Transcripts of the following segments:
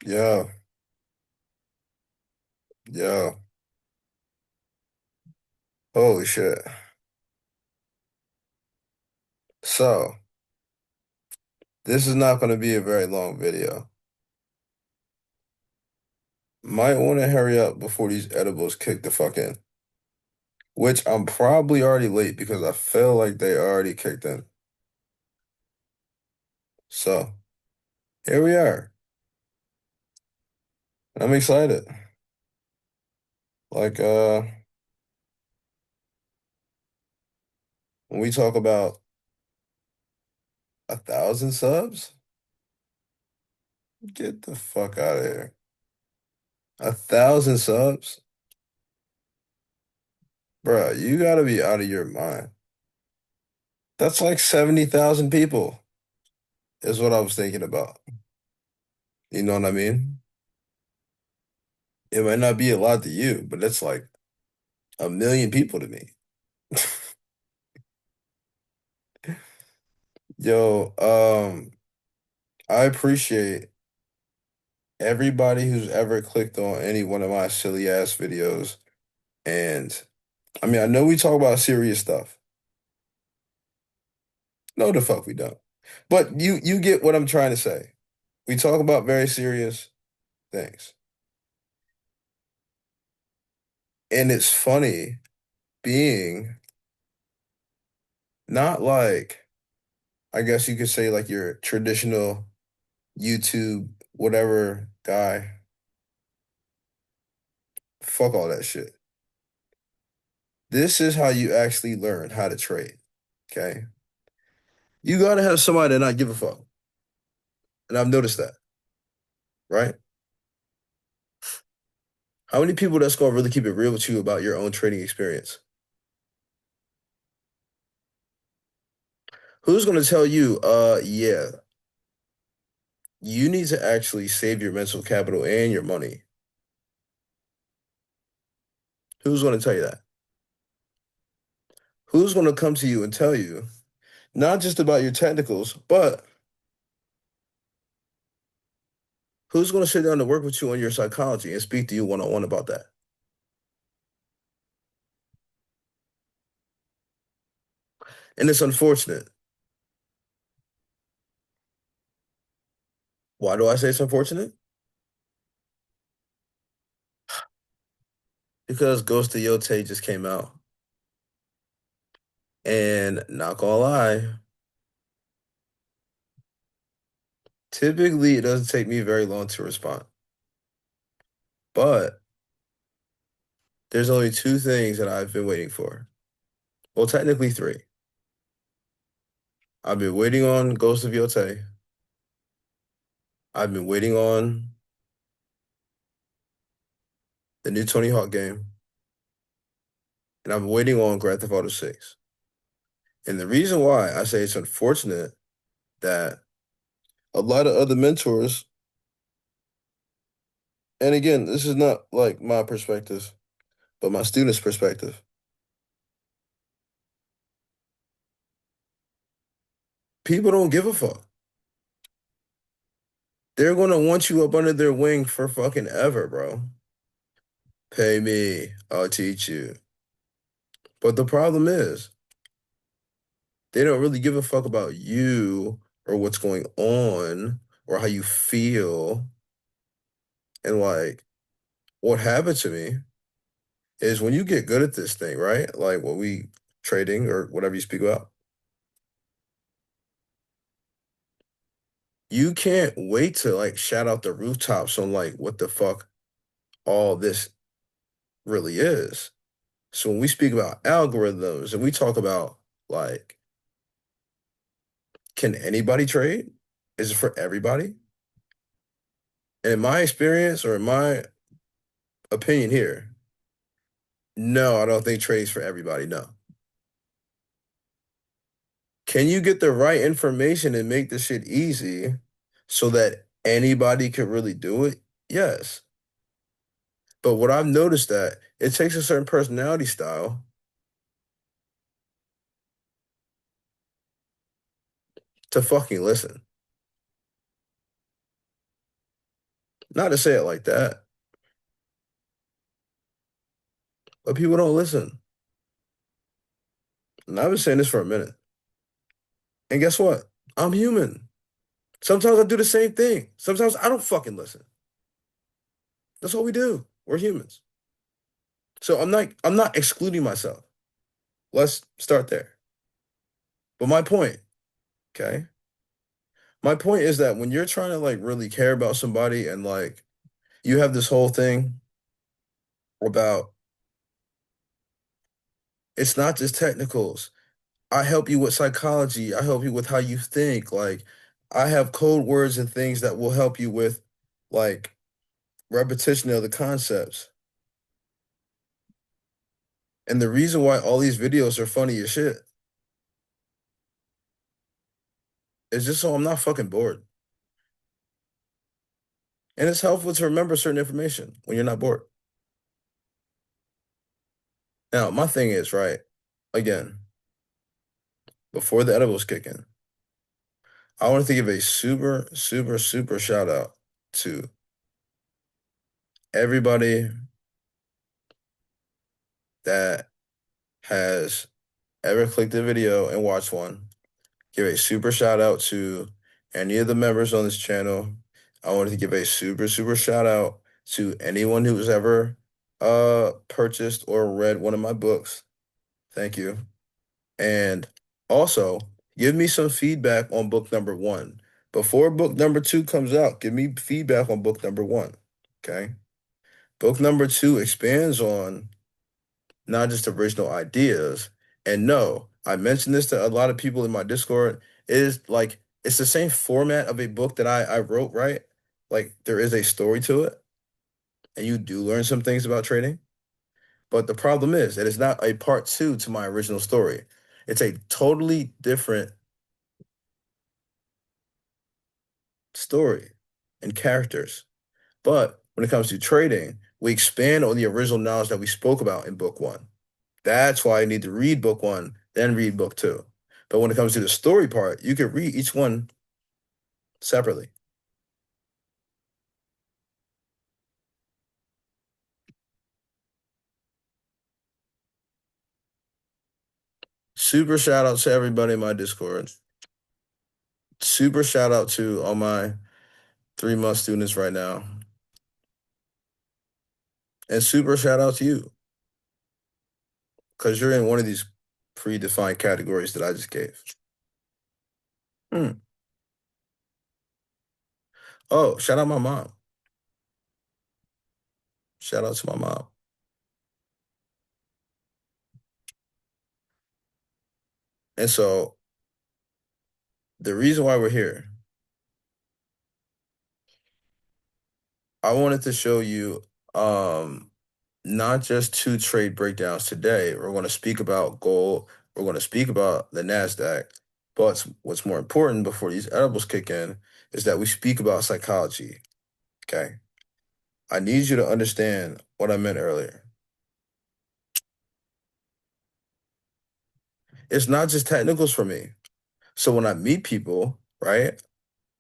Yeah, yeah. Holy shit. So, this is not going to be a very long video. Might want to hurry up before these edibles kick the fuck in. Which I'm probably already late because I feel like they already kicked in. So, here we are. I'm excited. Like, when we talk about 1,000 subs, get the fuck out of here. 1,000 subs? Bruh, you gotta be out of your mind. That's like 70,000 people, is what I was thinking about. You know what I mean? It might not be a lot to you, but that's like a million people to me. Yo, I appreciate everybody who's ever clicked on any one of my silly ass videos. And I mean, I know we talk about serious stuff. No, the fuck we don't. But you get what I'm trying to say. We talk about very serious things. And it's funny being not like, I guess you could say like your traditional YouTube, whatever guy. Fuck all that shit. This is how you actually learn how to trade. Okay. You gotta have somebody that not give a fuck. And I've noticed that, right? How many people that's gonna really keep it real with you about your own trading experience? Who's gonna tell you, yeah, you need to actually save your mental capital and your money? Who's gonna tell you that? Who's gonna come to you and tell you, not just about your technicals, but who's gonna sit down and work with you on your psychology and speak to you one-on-one about that? And it's unfortunate. Why do I say it's unfortunate? Because Ghost of Yote just came out. And not gonna lie, typically it doesn't take me very long to respond. But there's only two things that I've been waiting for. Well, technically three. I've been waiting on Ghost of Yote. I've been waiting on the new Tony Hawk game. And I'm waiting on Grand Theft Auto 6. And the reason why I say it's unfortunate that a lot of other mentors, and again, this is not like my perspective, but my students' perspective. People don't give a fuck. They're gonna want you up under their wing for fucking ever, bro. Pay me, I'll teach you. But the problem is, they don't really give a fuck about you or what's going on or how you feel. And like, what happened to me is when you get good at this thing, right? Like what we trading or whatever you speak about, you can't wait to like shout out the rooftops on like what the fuck all this really is. So when we speak about algorithms and we talk about like, can anybody trade? Is it for everybody? And in my experience or in my opinion here, no, I don't think trade's for everybody. No. Can you get the right information and make this shit easy so that anybody can really do it? Yes. But what I've noticed that it takes a certain personality style to fucking listen. Not to say it like that, but people don't listen. And I've been saying this for a minute. And guess what? I'm human. Sometimes I do the same thing. Sometimes I don't fucking listen. That's what we do. We're humans. So I'm not excluding myself. Let's start there. But my point, okay? My point is that when you're trying to like really care about somebody and like you have this whole thing about it's not just technicals. I help you with psychology. I help you with how you think. Like I have code words and things that will help you with like repetition of the concepts. And the reason why all these videos are funny as shit is just so I'm not fucking bored. And it's helpful to remember certain information when you're not bored. Now, my thing is, right, again, before the edibles kick in, I wanted to give a super, super, super shout out to everybody that has ever clicked a video and watched one. Give a super shout out to any of the members on this channel. I wanted to give a super, super shout out to anyone who's ever purchased or read one of my books. Thank you. And also, give me some feedback on book number one. Before book number two comes out, give me feedback on book number one. Okay. Book number two expands on not just original ideas. And no, I mentioned this to a lot of people in my Discord. It is like it's the same format of a book that I wrote, right? Like there is a story to it, and you do learn some things about trading. But the problem is that it's not a part two to my original story. It's a totally different story and characters. But when it comes to trading, we expand on the original knowledge that we spoke about in book one. That's why I need to read book one, then read book two. But when it comes to the story part, you can read each one separately. Super shout out to everybody in my Discord. Super shout out to all my 3 month students right now. And super shout out to you because you're in one of these predefined categories that I just gave. Hmm. Oh, shout out my mom. Shout out to my mom. And so the reason why we're here, I wanted to show you not just two trade breakdowns today. We're going to speak about gold. We're going to speak about the NASDAQ. But what's more important before these edibles kick in is that we speak about psychology. Okay. I need you to understand what I meant earlier. It's not just technicals for me. So when I meet people, right,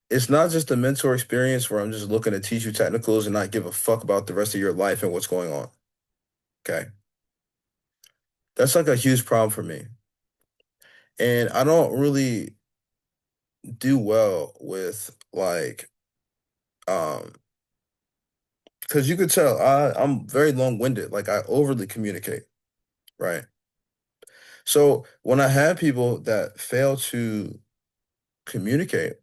it's not just a mentor experience where I'm just looking to teach you technicals and not give a fuck about the rest of your life and what's going on. Okay. That's like a huge problem for me. And I don't really do well with like because you could tell I'm very long-winded, like I overly communicate, right? So when I have people that fail to communicate,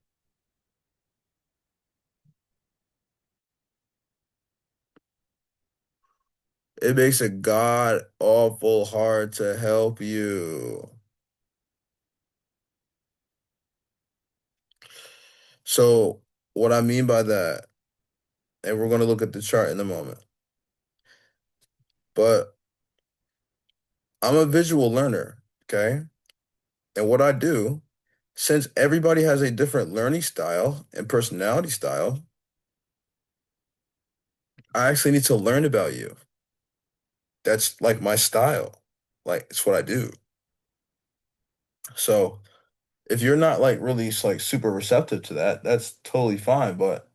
it makes it god awful hard to help you. So what I mean by that, and we're going to look at the chart in a moment, but I'm a visual learner, okay? And what I do, since everybody has a different learning style and personality style, I actually need to learn about you. That's like my style. Like it's what I do. So if you're not like really like super receptive to that, that's totally fine. But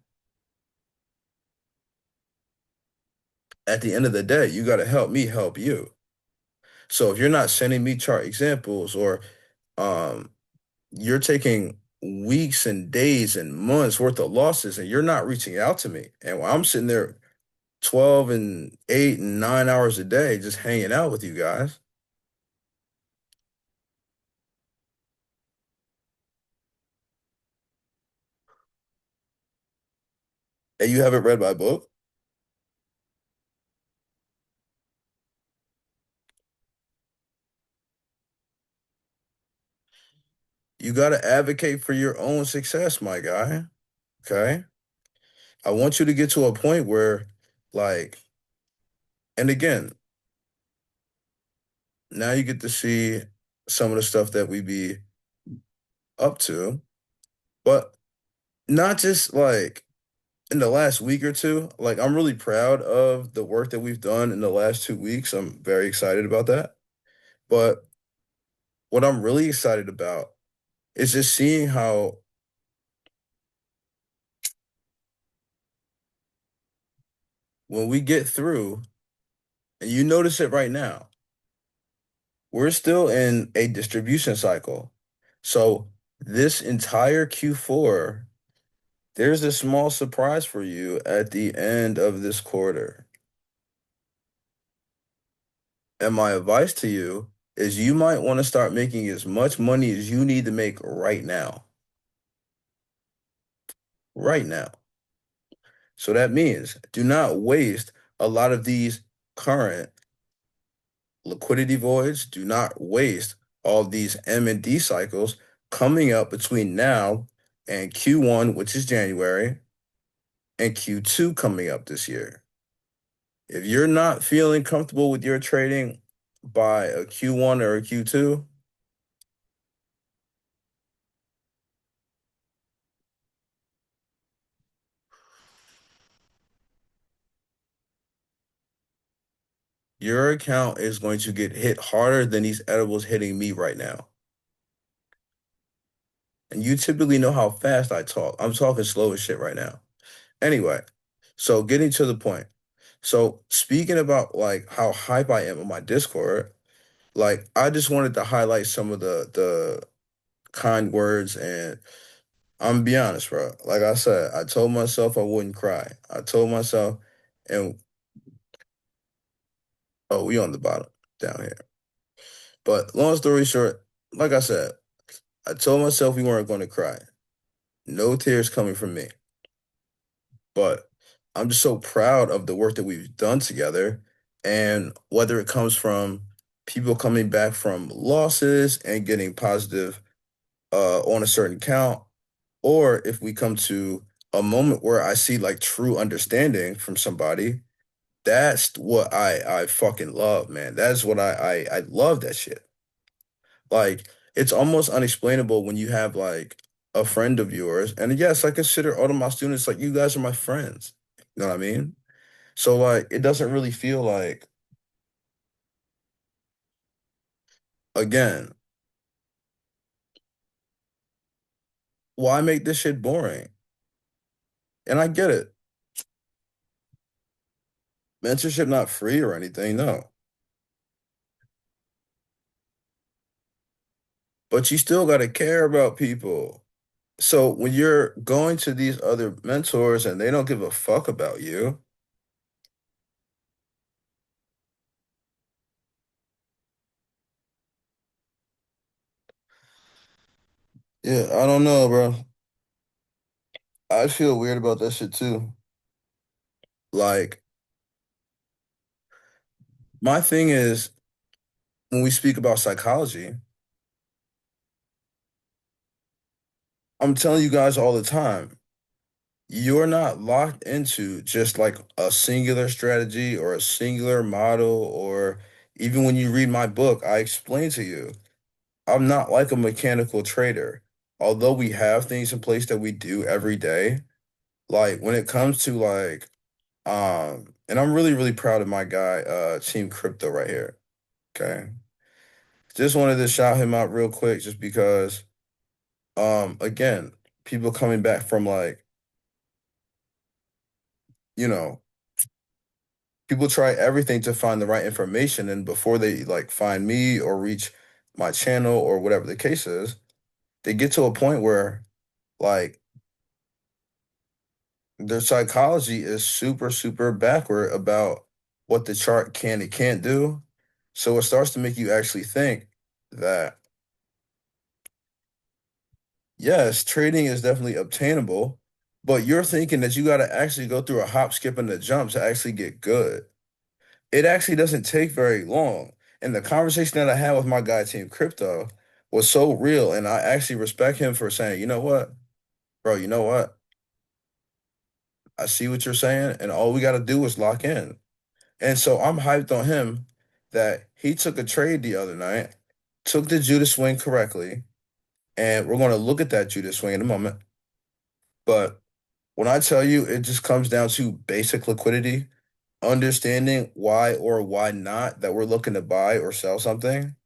at the end of the day, you got to help me help you. So if you're not sending me chart examples or um, you're taking weeks and days and months worth of losses and you're not reaching out to me, and while I'm sitting there 12 and 8 and 9 hours a day just hanging out with you guys, and you haven't read my book, you got to advocate for your own success, my guy. Okay? I want you to get to a point where, like, and again, now you get to see some of the stuff that we be up to, but not just like in the last week or two. Like, I'm really proud of the work that we've done in the last 2 weeks. I'm very excited about that. But what I'm really excited about is just seeing how when we get through, and you notice it right now, we're still in a distribution cycle. So this entire Q4, there's a small surprise for you at the end of this quarter. And my advice to you is you might want to start making as much money as you need to make right now. Right now. So that means do not waste a lot of these current liquidity voids. Do not waste all these M and D cycles coming up between now and Q1, which is January, and Q2 coming up this year. If you're not feeling comfortable with your trading by a Q1 or a Q2, your account is going to get hit harder than these edibles hitting me right now. And you typically know how fast I talk. I'm talking slow as shit right now. Anyway, so getting to the point. So speaking about like how hype I am on my Discord, like I just wanted to highlight some of the kind words and I'm gonna be honest, bro. Like I said, I told myself I wouldn't cry. I told myself, and oh, we on the bottom down here. But long story short, like I said, I told myself we weren't going to cry. No tears coming from me. But I'm just so proud of the work that we've done together. And whether it comes from people coming back from losses and getting positive on a certain count, or if we come to a moment where I see like true understanding from somebody, that's what I fucking love, man. That's what I love that shit. Like it's almost unexplainable when you have like a friend of yours, and yes, I consider all of my students like you guys are my friends. You know what I mean? So like it doesn't really feel like again, why make this shit boring? And I get it. Mentorship not free or anything, no. But you still gotta care about people. So when you're going to these other mentors and they don't give a fuck about you, yeah, I don't know, bro. I feel weird about that shit too. Like, my thing is when we speak about psychology, I'm telling you guys all the time, you're not locked into just like a singular strategy or a singular model, or even when you read my book, I explain to you, I'm not like a mechanical trader. Although we have things in place that we do every day, like when it comes to like and I'm really, really proud of my guy, Team Crypto right here. Okay. Just wanted to shout him out real quick just because again, people coming back from like, you know, People try everything to find the right information, and before they like find me or reach my channel or whatever the case is, they get to a point where like their psychology is super, super backward about what the chart can and can't do. So it starts to make you actually think that, yes, trading is definitely obtainable, but you're thinking that you got to actually go through a hop, skip, and a jump to actually get good. It actually doesn't take very long. And the conversation that I had with my guy, Team Crypto, was so real. And I actually respect him for saying, you know what, bro, you know what? I see what you're saying, and all we got to do is lock in. And so I'm hyped on him that he took a trade the other night, took the Judas swing correctly, and we're going to look at that Judas swing in a moment. But when I tell you, it just comes down to basic liquidity, understanding why or why not that we're looking to buy or sell something.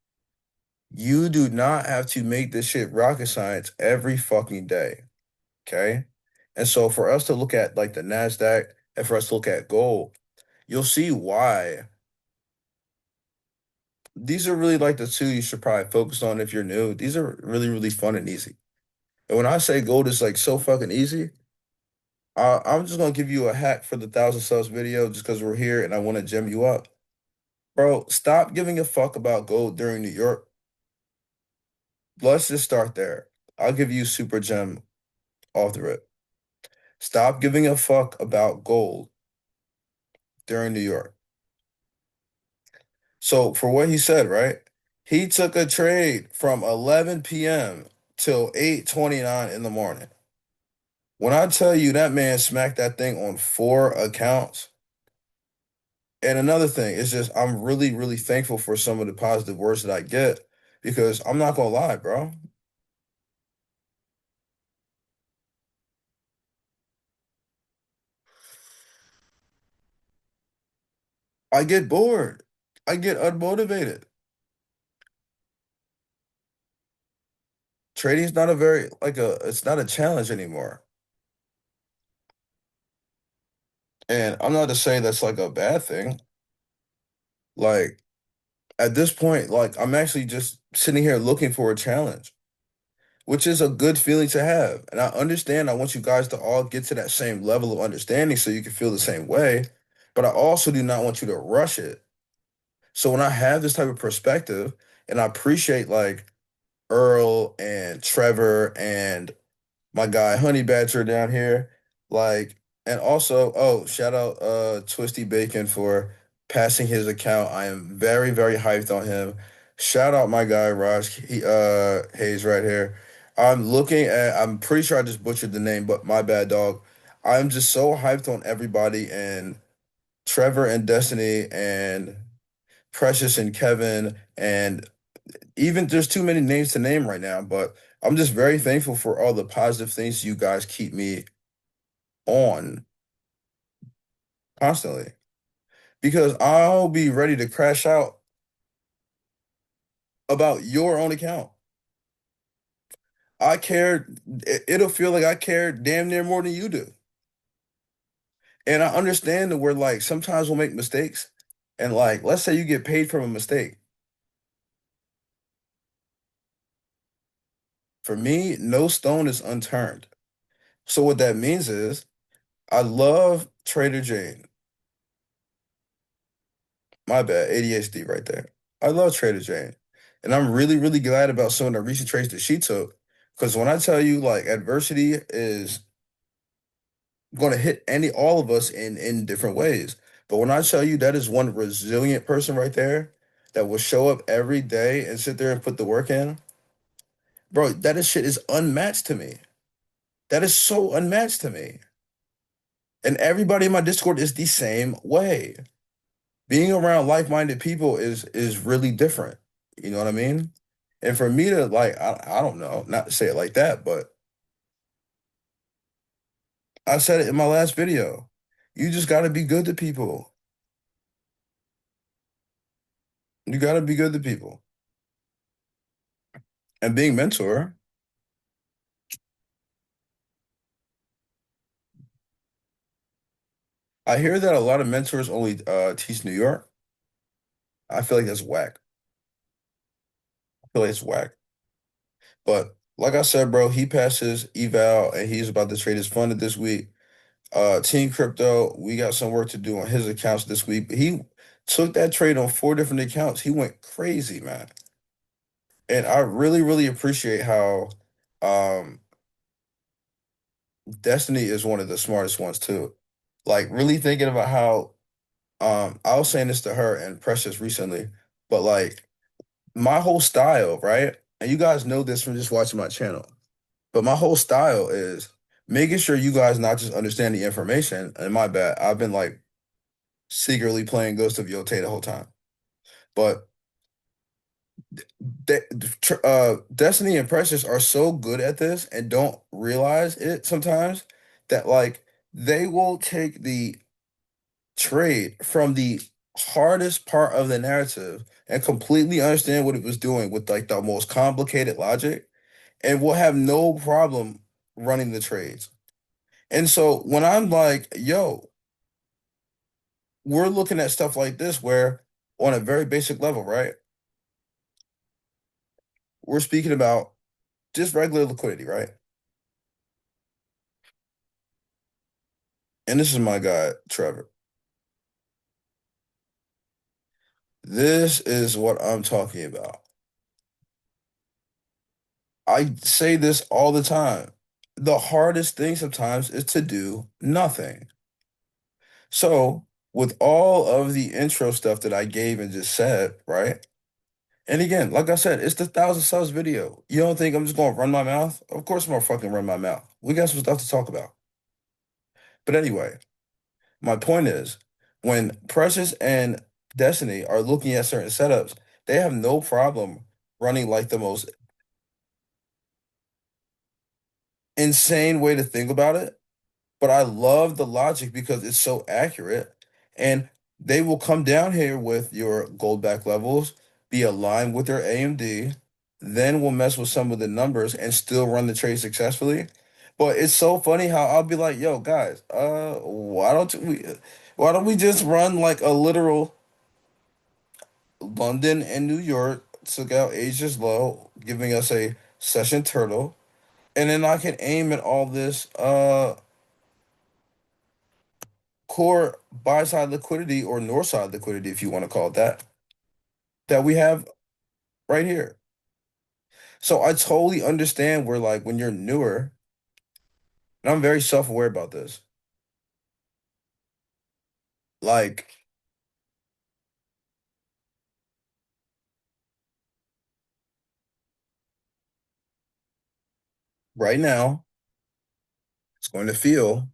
You do not have to make this shit rocket science every fucking day. Okay. And so for us to look at like the NASDAQ and for us to look at gold, you'll see why these are really like the two you should probably focus on if you're new. These are really, really fun and easy. And when I say gold is like so fucking easy, I'm just gonna give you a hack for the 1,000 subs video just because we're here and I want to gem you up. Bro, stop giving a fuck about gold during New York. Let's just start there. I'll give you super gem off the rip. Stop giving a fuck about gold during New York. So for what he said, right? He took a trade from 11 p.m. till 8:29 in the morning. When I tell you that man smacked that thing on four accounts, and another thing is just I'm really, really thankful for some of the positive words that I get because I'm not gonna lie, bro. I get bored. I get unmotivated. Trading is not a very it's not a challenge anymore. And I'm not to say that's like a bad thing. Like at this point, like I'm actually just sitting here looking for a challenge, which is a good feeling to have. And I understand I want you guys to all get to that same level of understanding so you can feel the same way, but I also do not want you to rush it. So when I have this type of perspective, and I appreciate like Earl and Trevor and my guy Honey Badger down here. Like, and also, oh, shout out Twisty Bacon for passing his account. I am very, very hyped on him. Shout out my guy Raj Hayes right here. I'm pretty sure I just butchered the name, but my bad dog. I'm just so hyped on everybody and Trevor and Destiny and Precious and Kevin and even there's too many names to name right now, but I'm just very thankful for all the positive things you guys keep me on constantly because I'll be ready to crash out about your own account. It'll feel like I care damn near more than you do. And I understand that we're like sometimes we'll make mistakes. And like, let's say you get paid from a mistake. For me, no stone is unturned. So what that means is I love Trader Jane. My bad, ADHD right there. I love Trader Jane. And I'm really, really glad about some of the recent trades that she took. Because when I tell you like adversity is going to hit all of us in different ways. But when I tell you that is one resilient person right there that will show up every day and sit there and put the work in, bro, shit is unmatched to me. That is so unmatched to me. And everybody in my Discord is the same way. Being around like-minded people is really different. You know what I mean? And for me to like, I don't know, not to say it like that, but I said it in my last video. You just got to be good to people. You got to be good to people. And being mentor, I hear that a lot of mentors only teach New York. I feel like that's whack. I feel like it's whack. But like I said, bro, he passed his eval and he's about to trade his funded this week. Team Crypto, we got some work to do on his accounts this week. He took that trade on four different accounts. He went crazy, man. And I really, really appreciate how um Destiny is one of the smartest ones too. Like really thinking about how I was saying this to her and Precious recently, but like my whole style, right? And you guys know this from just watching my channel. But my whole style is making sure you guys not just understand the information. And my bad, I've been like secretly playing Ghost of Yotei the whole time. But Destiny and Precious are so good at this and don't realize it sometimes that like they will take the trade from the hardest part of the narrative and completely understand what it was doing with like the most complicated logic and will have no problem running the trades. And so when I'm like, yo, we're looking at stuff like this where on a very basic level, right? We're speaking about just regular liquidity, right? And this is my guy, Trevor. This is what I'm talking about. I say this all the time. The hardest thing sometimes is to do nothing. So, with all of the intro stuff that I gave and just said, right? And again, like I said, it's the 1,000 subs video. You don't think I'm just gonna run my mouth? Of course I'm gonna fucking run my mouth. We got some stuff to talk about. But anyway, my point is, when Precious and Destiny are looking at certain setups, they have no problem running like the most insane way to think about it. But I love the logic because it's so accurate. And they will come down here with your Goldbach levels, be aligned with their AMD, then we'll mess with some of the numbers and still run the trade successfully. But it's so funny how I'll be like, yo, guys, why don't we just run like a literal London and New York, took out Asia's low, giving us a session turtle, and then I can aim at all this core buy side liquidity or north side liquidity, if you want to call it that, that we have right here. So I totally understand where like when you're newer, and I'm very self-aware about this. Like right now, it's going to feel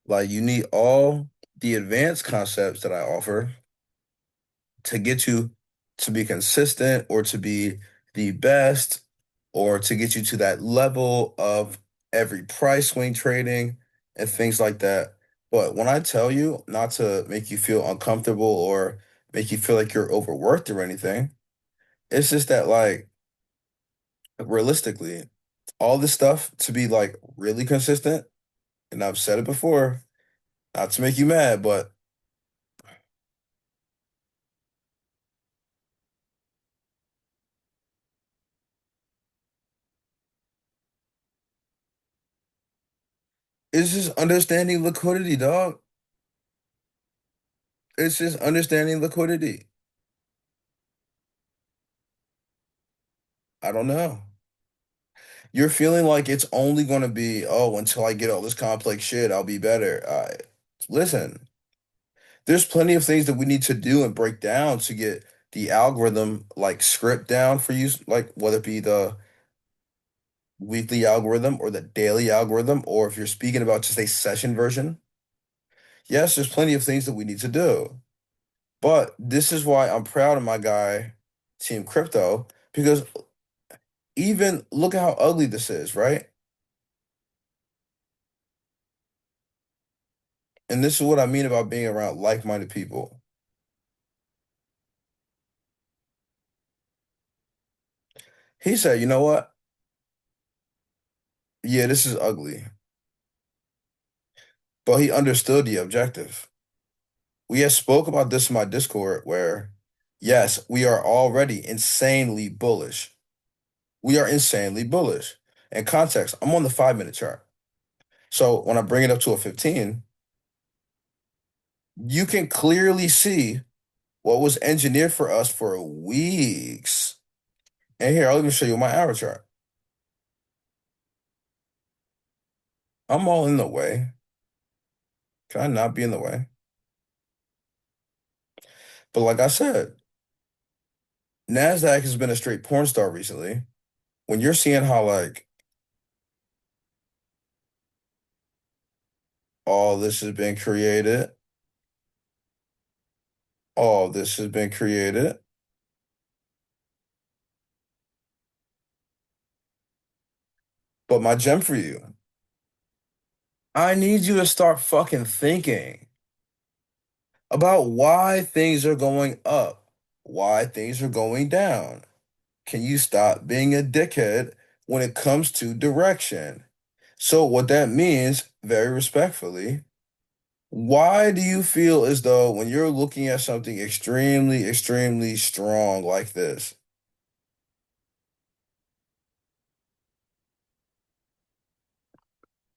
like you need all the advanced concepts that I offer to get you to be consistent or to be the best or to get you to that level of every price swing trading and things like that. But when I tell you not to make you feel uncomfortable or make you feel like you're overworked or anything, it's just that like realistically, all this stuff to be like really consistent, and I've said it before, not to make you mad, but it's just understanding liquidity, dog. It's just understanding liquidity. I don't know. You're feeling like it's only going to be, oh, until I get all this complex shit, I'll be better. Listen, there's plenty of things that we need to do and break down to get the algorithm like script down for you, like whether it be the weekly algorithm or the daily algorithm, or if you're speaking about just a session version. Yes, there's plenty of things that we need to do. But this is why I'm proud of my guy, Team Crypto, because even look at how ugly this is, right? And this is what I mean about being around like-minded people. He said, you know what? Yeah, this is ugly. but he understood the objective. We have spoke about this in my Discord where, yes, we are already insanely bullish. We are insanely bullish. In context, I'm on the 5 minute chart. So when I bring it up to a 15, you can clearly see what was engineered for us for weeks. And here, I'll even show you my hour chart. I'm all in the way. Can I not be in the way? But like I said, NASDAQ has been a straight porn star recently. When you're seeing how like all this has been created, all this has been created. But my gem for you, I need you to start fucking thinking about why things are going up, why things are going down. Can you stop being a dickhead when it comes to direction? So, what that means, very respectfully, why do you feel as though when you're looking at something extremely, extremely strong like this,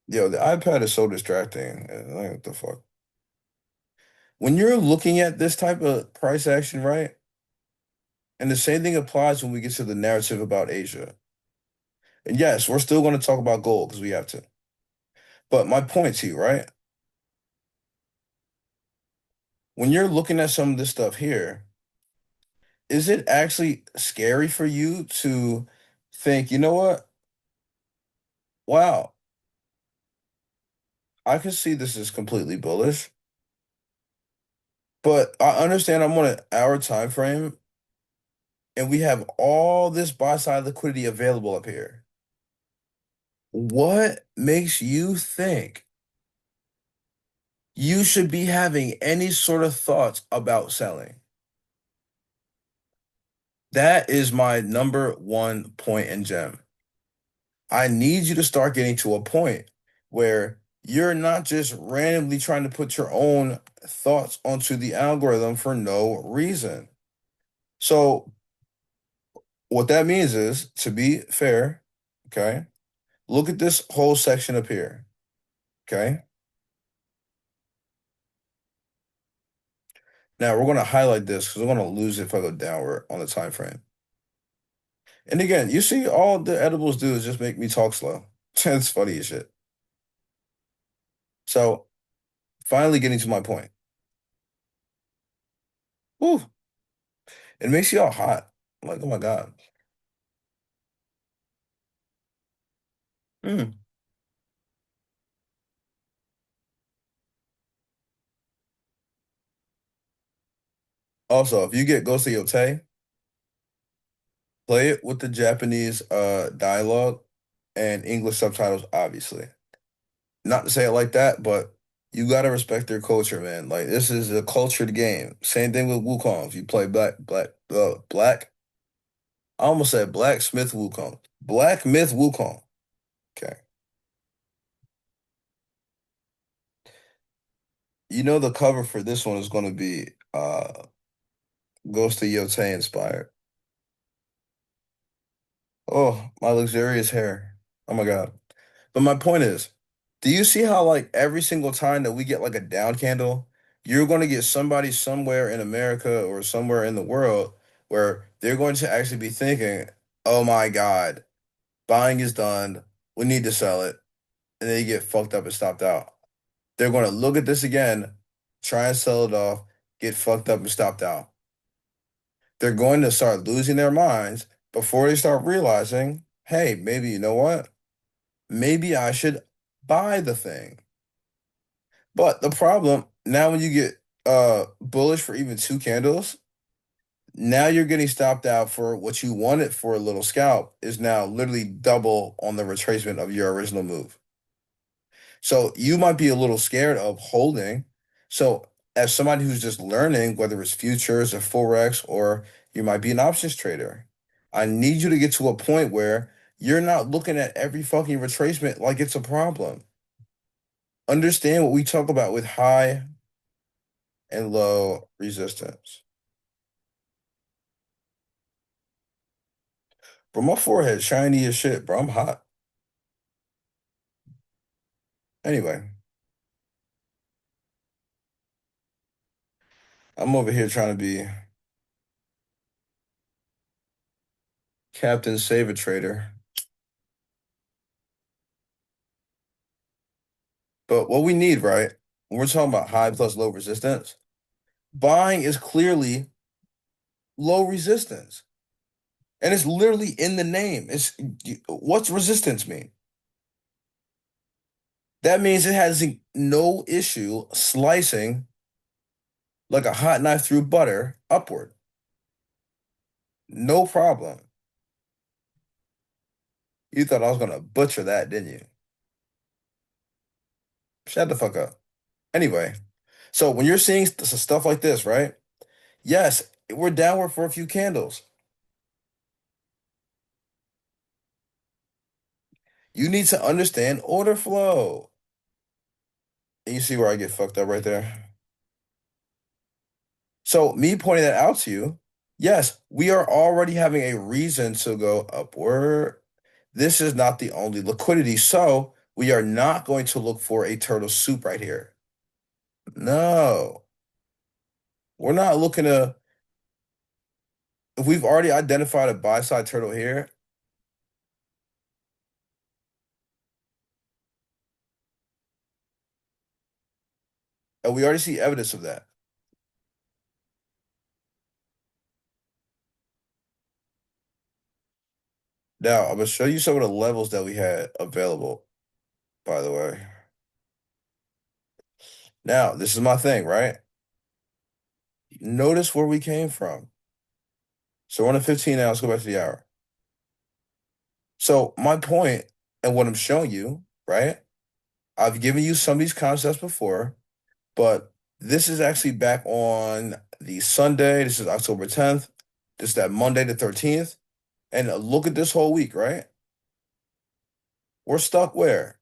yo, the iPad is so distracting. Like, what the fuck? When you're looking at this type of price action, right? And the same thing applies when we get to the narrative about Asia. And yes, we're still going to talk about gold because we have to. But my point to you, right? When you're looking at some of this stuff here, is it actually scary for you to think, you know what? Wow, I can see this is completely bullish, but I understand I'm on an hour time frame and we have all this buy side liquidity available up here. What makes you think you should be having any sort of thoughts about selling? That is my number one point and gem. I need you to start getting to a point where you're not just randomly trying to put your own thoughts onto the algorithm for no reason. So, what that means is, to be fair, okay, look at this whole section up here, okay? Now we're going to highlight this because we're going to lose it if I go downward on the time frame. And again, you see, all the edibles do is just make me talk slow. It's funny as shit. So, finally getting to my point. Whew, it makes you all hot. I'm like, oh my God. Hmm. Also, if you get Ghost of Yotei, play it with the Japanese dialogue and English subtitles, obviously. Not to say it like that, but you gotta respect their culture, man. Like this is a cultured game. Same thing with Wukong. If you play Black, I almost said Blacksmith Wukong. Black Myth Wukong. Okay. You know the cover for this one is gonna be Ghost of Yotei inspired. Oh, my luxurious hair. Oh my God. But my point is, do you see how like every single time that we get like a down candle, you're going to get somebody somewhere in America or somewhere in the world where they're going to actually be thinking, "Oh my God, buying is done. We need to sell it." And they get fucked up and stopped out. They're going to look at this again, try and sell it off, get fucked up and stopped out. They're going to start losing their minds before they start realizing, "Hey, maybe you know what? Maybe I should buy the thing." But the problem now when you get bullish for even two candles, now you're getting stopped out for what you wanted for a little scalp is now literally double on the retracement of your original move. So you might be a little scared of holding. So as somebody who's just learning, whether it's futures or forex or you might be an options trader, I need you to get to a point where you're not looking at every fucking retracement like it's a problem. Understand what we talk about with high and low resistance. Bro, my forehead shiny as shit, bro. I'm hot. Anyway, I'm over here trying to be Captain Save a Trader. But what we need, right? When we're talking about high plus low resistance, buying is clearly low resistance. And it's literally in the name. What's resistance mean? That means it has no issue slicing like a hot knife through butter upward. No problem. You thought I was gonna butcher that, didn't you? Shut the fuck up. Anyway, so when you're seeing stuff like this, right? Yes, we're downward for a few candles. You need to understand order flow. And you see where I get fucked up right there? So me pointing that out to you, yes, we are already having a reason to go upward. This is not the only liquidity, so we are not going to look for a turtle soup right here. No, we're not looking to. If we've already identified a buy side turtle here, and we already see evidence of that. Now, I'm gonna show you some of the levels that we had available, by the way. Now, this is my thing, right? Notice where we came from. So we're on a 15 now. Let's go back to the hour. So my point and what I'm showing you, right? I've given you some of these concepts before, but this is actually back on the Sunday. This is October 10th. This is that Monday the 13th. And look at this whole week, right? We're stuck where?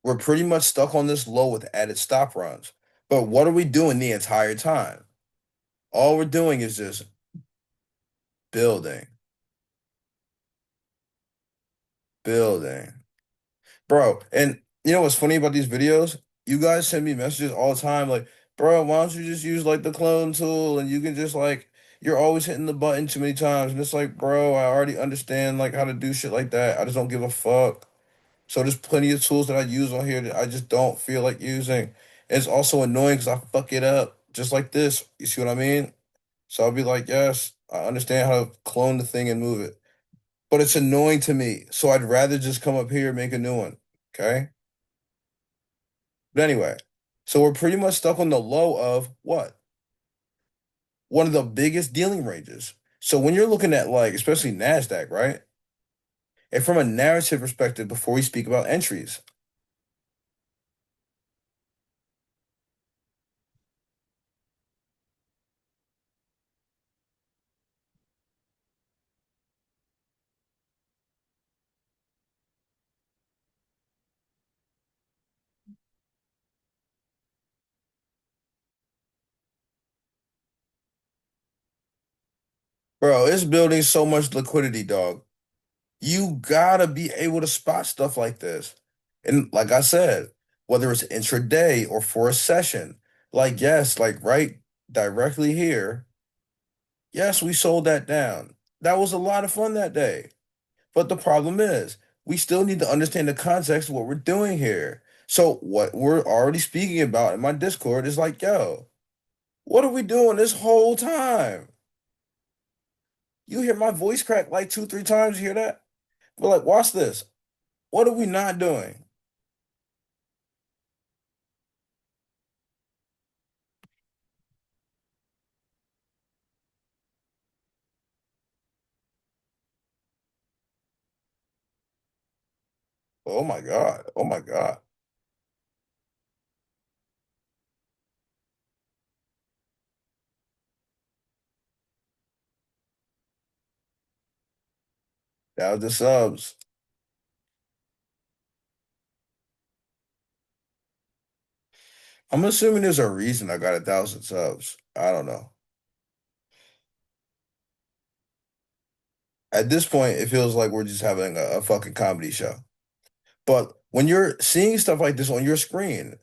We're pretty much stuck on this low with added stop runs. But what are we doing the entire time? All we're doing is just building, building. Bro, and you know what's funny about these videos? You guys send me messages all the time like, bro, why don't you just use like the clone tool and you can just like you're always hitting the button too many times. And it's like, bro, I already understand like how to do shit like that. I just don't give a fuck. So there's plenty of tools that I use on here that I just don't feel like using. And it's also annoying because I fuck it up just like this. You see what I mean? So I'll be like, yes, I understand how to clone the thing and move it. But it's annoying to me. So I'd rather just come up here and make a new one. Okay? But anyway, so we're pretty much stuck on the low of what? One of the biggest dealing ranges. So when you're looking at like, especially NASDAQ, right? And from a narrative perspective, before we speak about entries, bro, it's building so much liquidity, dog. You gotta be able to spot stuff like this. And like I said, whether it's intraday or for a session, like yes, like right directly here, yes, we sold that down. That was a lot of fun that day. But the problem is, we still need to understand the context of what we're doing here. So what we're already speaking about in my Discord is like, yo, what are we doing this whole time? You hear my voice crack like two, three times, you hear that? But like, watch this. What are we not doing? Oh my God. Oh my God. That was the subs. I'm assuming there's a reason I got 1,000 subs. I don't know. At this point, it feels like we're just having a fucking comedy show. But when you're seeing stuff like this on your screen,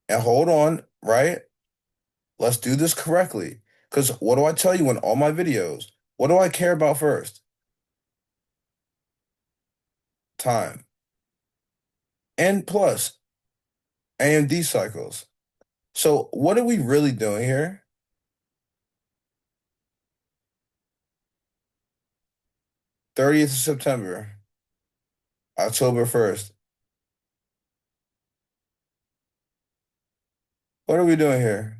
and hold on, right? Let's do this correctly. Because what do I tell you in all my videos? What do I care about first? Time. And plus, AMD cycles. So what are we really doing here? 30th of September, October 1st. What are we doing here?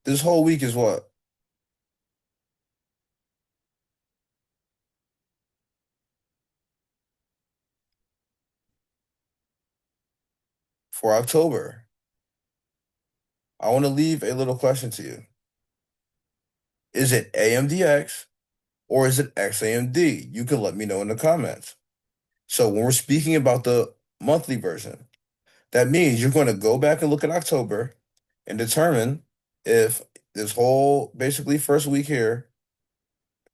This whole week is what? For October. I want to leave a little question to you. Is it AMDX or is it XAMD? You can let me know in the comments. So when we're speaking about the monthly version, that means you're going to go back and look at October and determine if this whole basically first week here,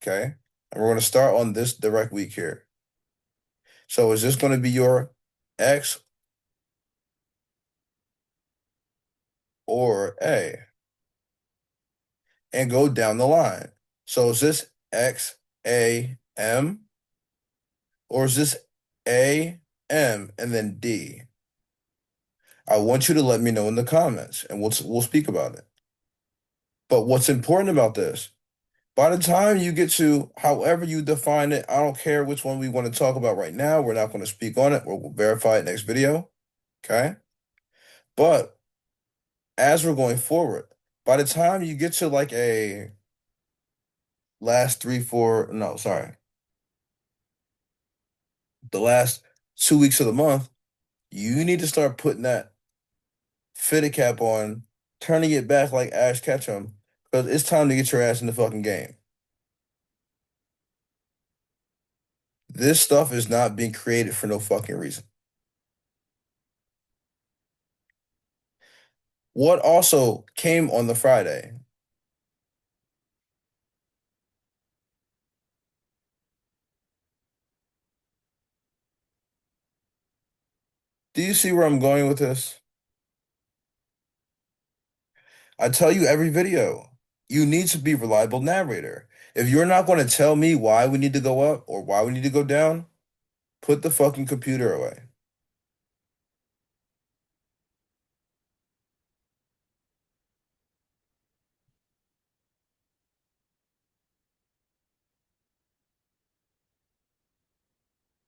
okay, and we're going to start on this direct week here. So is this going to be your X or A? And go down the line. So is this X, A, M, or is this A, M, and then D? I want you to let me know in the comments, and we'll speak about it. But what's important about this, by the time you get to however you define it, I don't care which one we want to talk about right now. We're not going to speak on it. We'll verify it next video. Okay. But as we're going forward, by the time you get to like a last three, four, no, sorry, the last 2 weeks of the month, you need to start putting that fitted cap on, turning it back like Ash Ketchum, because it's time to get your ass in the fucking game. This stuff is not being created for no fucking reason. What also came on the Friday? Do you see where I'm going with this? I tell you every video, you need to be a reliable narrator. If you're not going to tell me why we need to go up or why we need to go down, put the fucking computer away.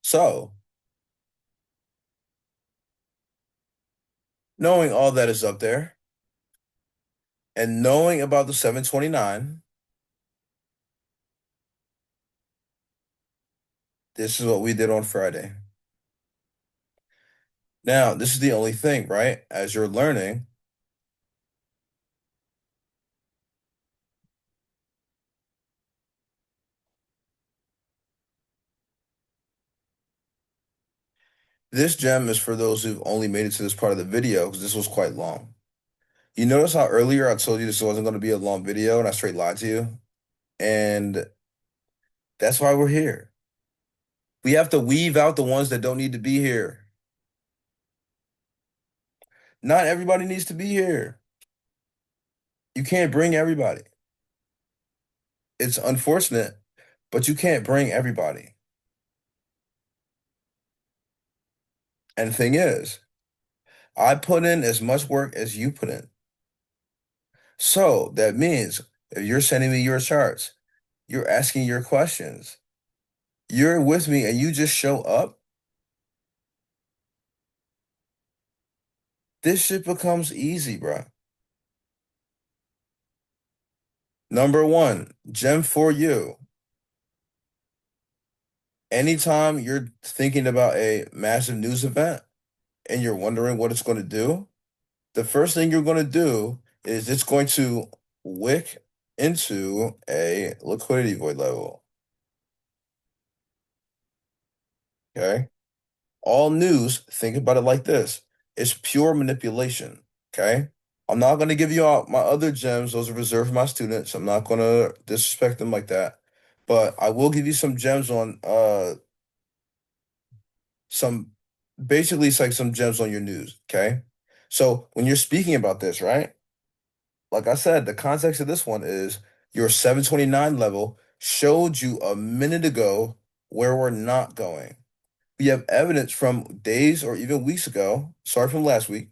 So, knowing all that is up there and knowing about the 729, this is what we did on Friday. Now, this is the only thing, right? As you're learning, this gem is for those who've only made it to this part of the video because this was quite long. You notice how earlier I told you this wasn't going to be a long video and I straight lied to you? And that's why we're here. We have to weave out the ones that don't need to be here. Not everybody needs to be here. You can't bring everybody. It's unfortunate, but you can't bring everybody. And the thing is, I put in as much work as you put in. So that means if you're sending me your charts, you're asking your questions, you're with me and you just show up, this shit becomes easy, bro. Number one, gem for you. Anytime you're thinking about a massive news event and you're wondering what it's going to do, the first thing you're going to do is it's going to wick into a liquidity void level. Okay. All news, think about it like this. It's pure manipulation. Okay. I'm not going to give you all my other gems. Those are reserved for my students. I'm not going to disrespect them like that. But I will give you some gems on some basically it's like some gems on your news. Okay. So when you're speaking about this, right? Like I said, the context of this one is your 729 level showed you a minute ago where we're not going. We have evidence from days or even weeks ago, sorry from last week,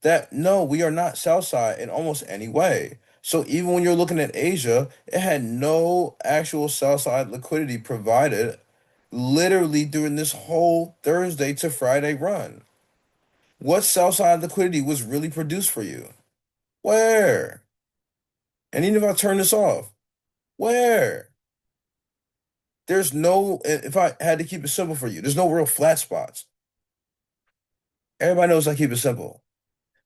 that no, we are not Southside in almost any way. So even when you're looking at Asia, it had no actual Southside liquidity provided literally during this whole Thursday to Friday run. What Southside liquidity was really produced for you? Where? And even if I turn this off, where? There's no, if I had to keep it simple for you, there's no real flat spots. Everybody knows I keep it simple.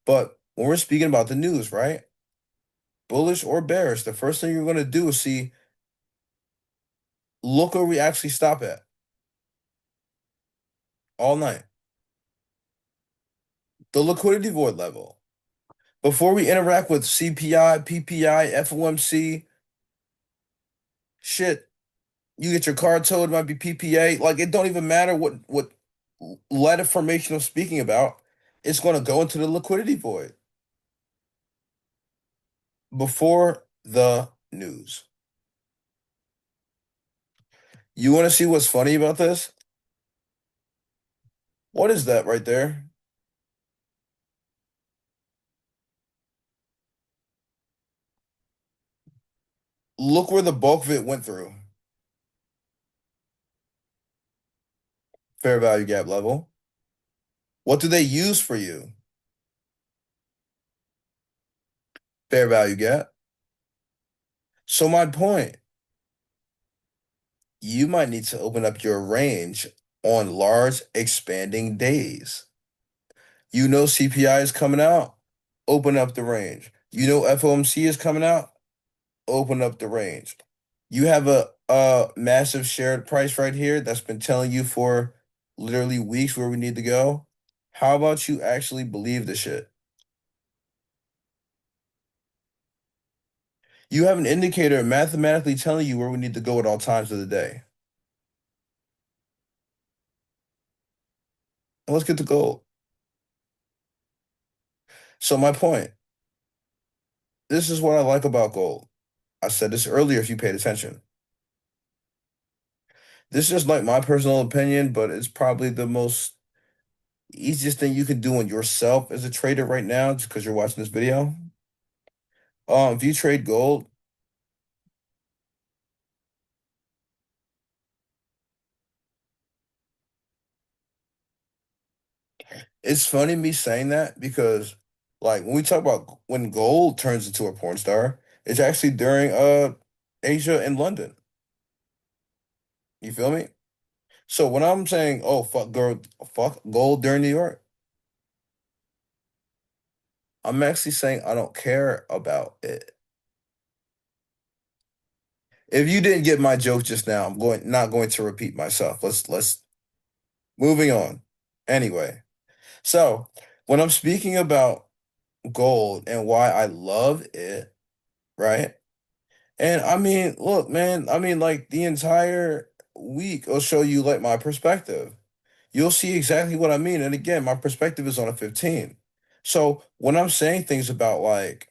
But when we're speaking about the news, right? Bullish or bearish, the first thing you're going to do is see, look where we actually stop at all night. The liquidity void level. Before we interact with CPI, PPI, FOMC, shit, you get your car towed, it might be PPA. Like it don't even matter what light information I'm speaking about. It's going to go into the liquidity void before the news. You want to see what's funny about this? What is that right there? Look where the bulk of it went through. Fair value gap level. What do they use for you? Fair value gap. So my point, you might need to open up your range on large expanding days. You know CPI is coming out, open up the range. You know FOMC is coming out, open up the range. You have a massive shared price right here that's been telling you for literally weeks where we need to go. How about you actually believe the shit? You have an indicator mathematically telling you where we need to go at all times of the day. And let's get to gold. So my point, this is what I like about gold. I said this earlier if you paid attention. This is just like my personal opinion, but it's probably the most easiest thing you can do on yourself as a trader right now, just because you're watching this video. If you trade gold, it's funny me saying that because like when we talk about when gold turns into a porn star, it's actually during Asia and London. You feel me? So when I'm saying, oh fuck gold during New York, I'm actually saying I don't care about it. If you didn't get my joke just now, I'm going not going to repeat myself. Let's moving on. Anyway, so when I'm speaking about gold and why I love it, right? And I mean, look, man, I mean like the entire week will show you like my perspective. You'll see exactly what I mean. And again, my perspective is on a 15. So when I'm saying things about like,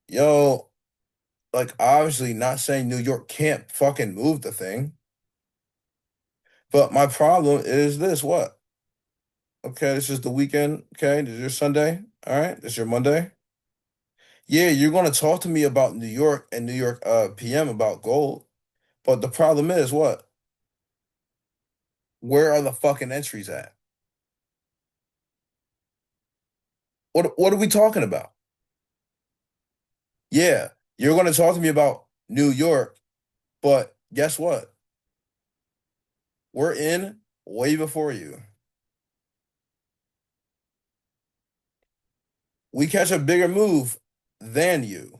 yo, like obviously not saying New York can't fucking move the thing, but my problem is this, what? Okay, this is the weekend. Okay, this is your Sunday. All right, this is your Monday. Yeah, you're gonna talk to me about New York and New York PM about gold. But the problem is what? Where are the fucking entries at? What are we talking about? Yeah, you're gonna talk to me about New York, but guess what? We're in way before you. We catch a bigger move than you.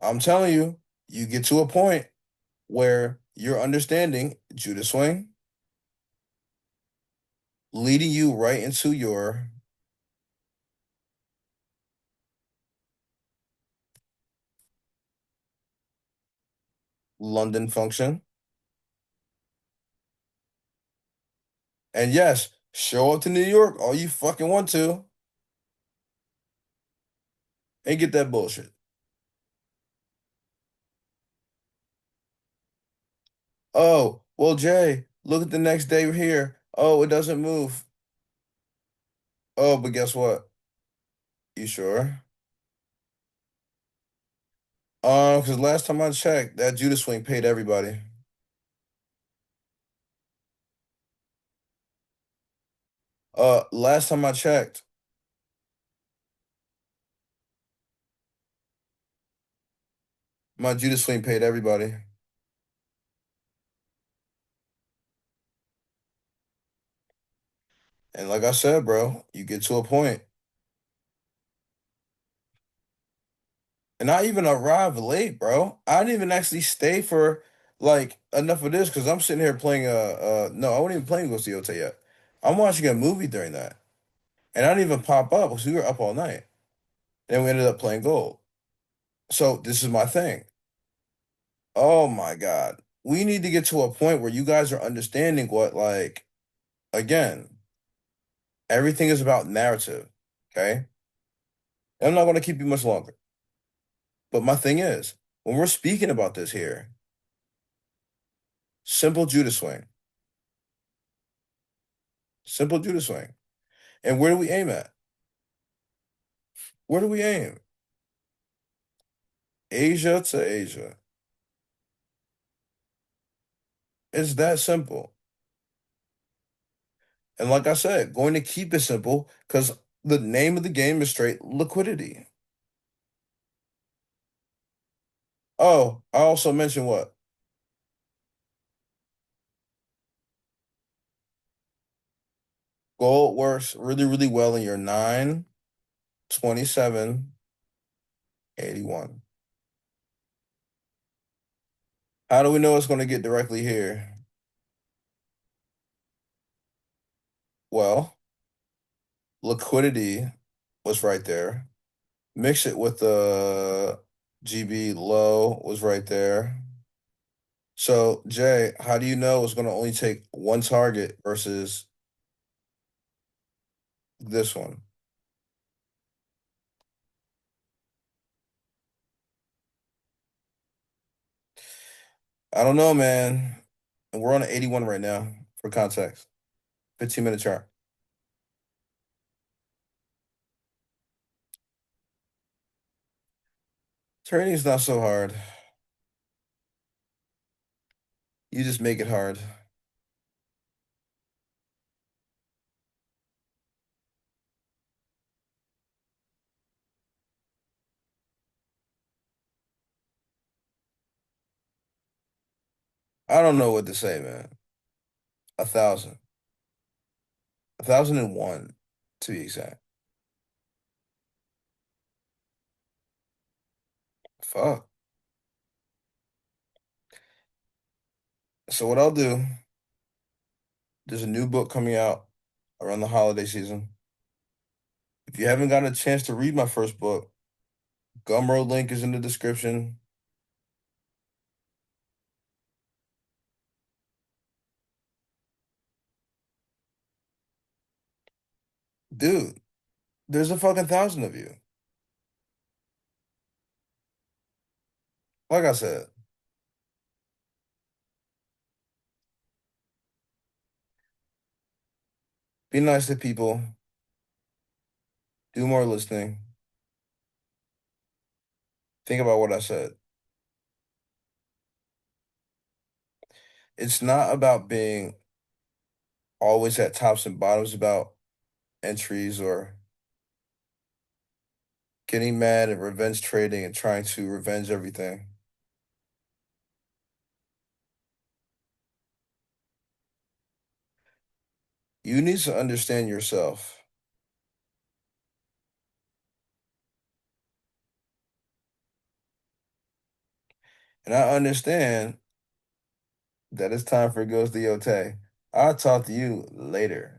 I'm telling you, you get to a point where you're understanding Judah swing, leading you right into your London function. And yes, show up to New York all you fucking want to and get that bullshit. Oh, well, Jay, look at the next day here. Oh, it doesn't move. Oh, but guess what? You sure? Because last time I checked, that Judah swing paid everybody. Last time I checked, my Judah swing paid everybody. And like I said, bro, you get to a point, and I even arrived late, bro. I didn't even actually stay for like enough of this because I'm sitting here playing no, I wasn't even playing Ghost of Yota yet. I'm watching a movie during that. And I didn't even pop up because we were up all night. And we ended up playing gold. So this is my thing. Oh my God. We need to get to a point where you guys are understanding what, like, again, everything is about narrative. Okay. And I'm not going to keep you much longer. But my thing is, when we're speaking about this here, simple Judah swing, simple Judah swing. And where do we aim at? Where do we aim? Asia to Asia. It's that simple. And like I said, going to keep it simple because the name of the game is straight liquidity. Oh, I also mentioned what? Gold works really, really well in your 9, 27, 81. How do we know it's going to get directly here? Well, liquidity was right there. Mix it with the GB low was right there. So, Jay, how do you know it's going to only take one target versus this one? I don't know, man. And we're on an 81 right now for context. 15-minute chart. Trading is not so hard. You just make it hard. I don't know what to say, man. 1,000. 1,001 to be exact. Fuck. So what I'll do, there's a new book coming out around the holiday season. If you haven't gotten a chance to read my first book, Gumroad link is in the description. Dude, there's a fucking thousand of you. Like I said, be nice to people, do more listening, think about what I said. It's not about being always at tops and bottoms about entries or getting mad and revenge trading and trying to revenge everything. You need to understand yourself. And I understand that it's time for Ghost Yote. I'll talk to you later.